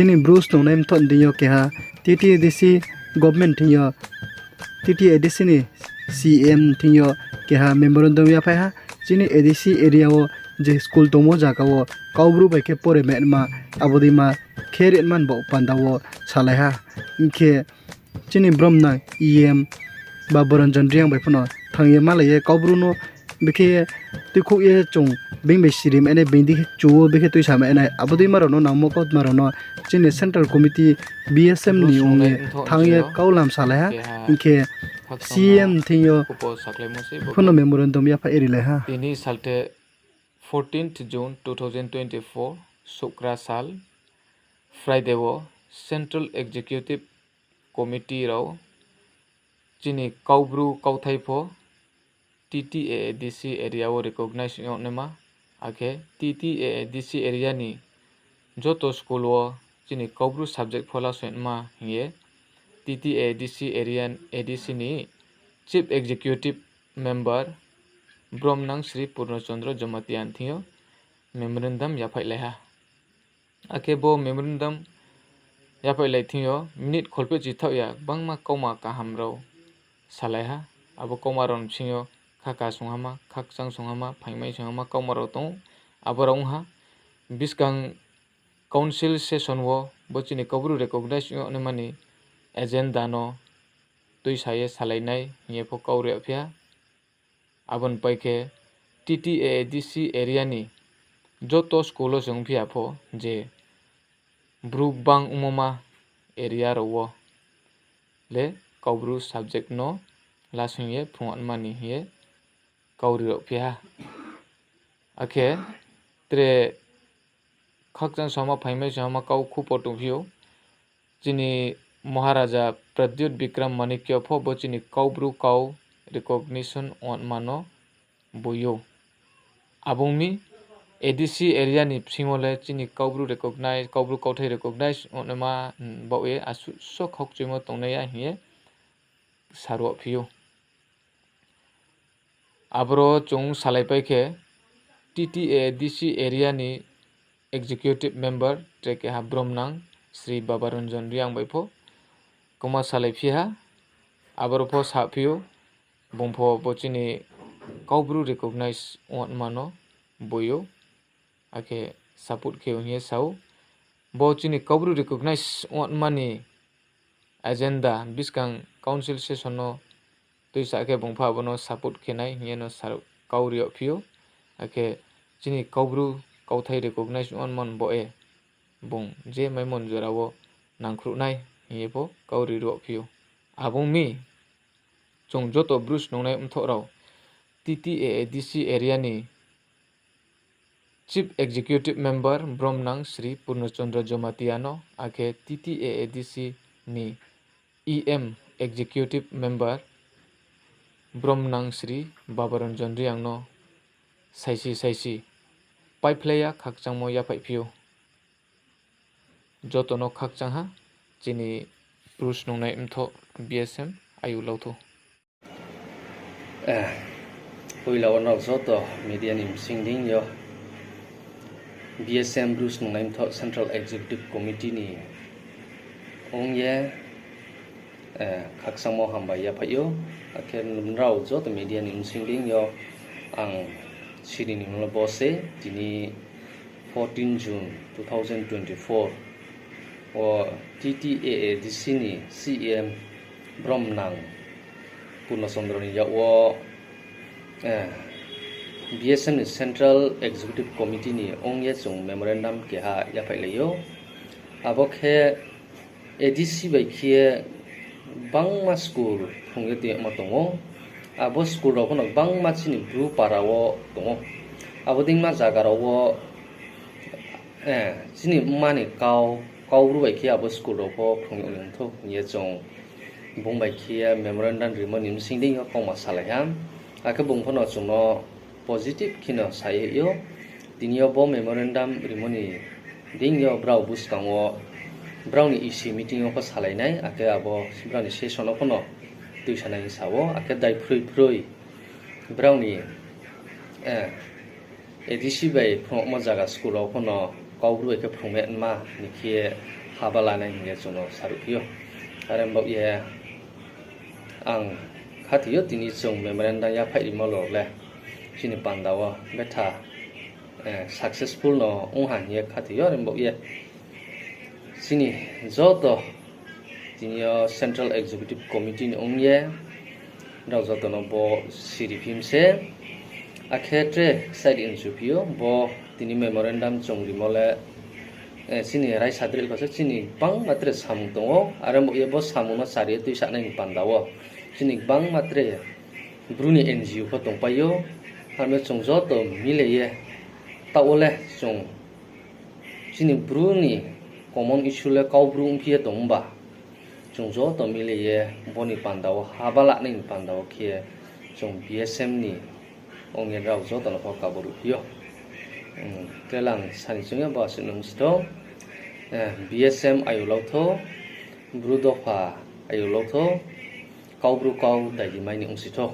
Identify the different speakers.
Speaker 1: chini Bru Snung naim thon diyo keha TT ADC government thiyo TT ADC ni CM thiyo keha memorandum ya ha chini ADC area o je school tomo jaga o Kau Bru bai ke pore menma abodi ma kherit man bo pandawo salai ha inke chini bromna EM ba boranjan riang bai phono thangye malaye Kau Bru no beke tikhu ye chung bing be sirim ene bindi chuo beke tui sama ene abodi marono namo kot marono chini central committee BSM ni ongde thangye kaulam salai ha inke CM thiyo phono memorandum ya pa erile ha
Speaker 2: ini salte 14th June 2024 Shukra Sal Friday wo Central Executive Committee rao chini Kau Bru Kauthaipo TTA ADC area wo recognize yonema ake TTA ADC area ni joto school wo chini Kau Bru subject phola soinma hiye TTA ADC area ADC ni Chief Executive Member Bromnang Sri Purnachandra Jamatian thiyo memorandum yapai leha ake bo memorandum yapai lai thiyo minute kholpe chithau ya bangma kauma kaham ro salaiha abo kauma ron sinyo khaka sunghama khakchang sunghama phaimai sunghama kauma ro tong abo rongha biskang council session wo bochini Kau Bru recognize yo mani agenda no tuisaye salainai yefo kaure apya abon paike TTA ADC area ni joto school o jongphia pho je Bru bang umoma area ro le Kau Bru subject no lasungye phungan mani hiye kauri ro phia ake tre khakjan sama phaimai sama kau khu potu phio chini Maharaja Pradyut Vikram Manikya pho bochini Kau Bru kau recognition on mano boyo abongmi ADC area ni psingole chini Kau Bru recognize Kau Bru kauthai recognize onema bawe asu so khokchimo tongnaya hiye saro phio abro chung salai paike TTA ADC area ni executive member treke ha Bromnang Sri Babaranjan Riang baipho koma salai phiha abro pho sa phio bongpho bochini Kau Bru recognize on mano boyo ake support ke hiye sau bochini Kau Bru recognize on mani agenda biskang council session no tuisa ke bongpha bono support kenai hiye no sar kaurio phio ake chini Kau Bru kauthai recognize on man boe bong je maimon jorawo nangkhru nai hiye bo kauri ro phio abongmi chung joto Bru Snung nai umthorao TTA ADC area ni Chief Executive Member Bromnang Sri Purnachandra Jamatiano ake TTA ADC ni EM Executive Member Bromnang Sri Babaranjan Riang no saisi paiplaya khakchangmo yapai phio joto no khakchang ha chini Bru Snung nai umtho BSM ayu lawtho
Speaker 3: Huila no zoto media nim singding yo BSM Bru Snung nai umtho Central Executive Committee ni ongye khakchangmo hamba yapai yo aken rao zoto media nim singding yo ang Siri ni mula bose dini 14 June 2024 o TTA ADC ni CM Bromnang Purnachandra ni yawo BSM ni Central Executive Committee ni ongye chung memorandum ke ha yapai leyo abokhe ADC bai khie bangma school phungye te matongo abo school ro kono bangma chini Bru parawo tongo abo dingma jaga ro chini mani Kau Bru bai khie abo school ro pho phungye lengtho ye chong bong bai khie memorandum rimon nim singding yo kongma salaham ake bong phono chungno positive kino sai yo dinyo bo memorandum rimoni ding yo brau buskango browni EC meeting ko salainai ake abo browni session phono tuisanai sawo ake dai frui browni ADC bai phongma jaga school phono Kau Bru ke phongme ma nikhe habala nai nge jono sarupio arem bok ye ang khatiyo tini jong memorandum ya phai molo le chini pandawa betha successful no onghan ye khatiyo arem bok ye chini joto tini central executive committee ni ongye rao joto no bo siripim se akhetre side insupio bo tini memorandum jong rimole sini rai sadril ko sini bang matre samung tongo arem bok ye bo samung no sari tu sa nai pandawa sini bang matre bruni NGO ko tongpayo ame chongjo to mileye taole chong sini bruni common issue le kau bru ungkie tongba chongjo to mileye boni pandawa habala nei pandawa khie chong BSM ni ongye rao jo to no Kau Bru yo kelang sani chunga ba sunung sto BSM ayu lauto bru dofa ayu lauto Kau Bru kau dai mai ni ungsito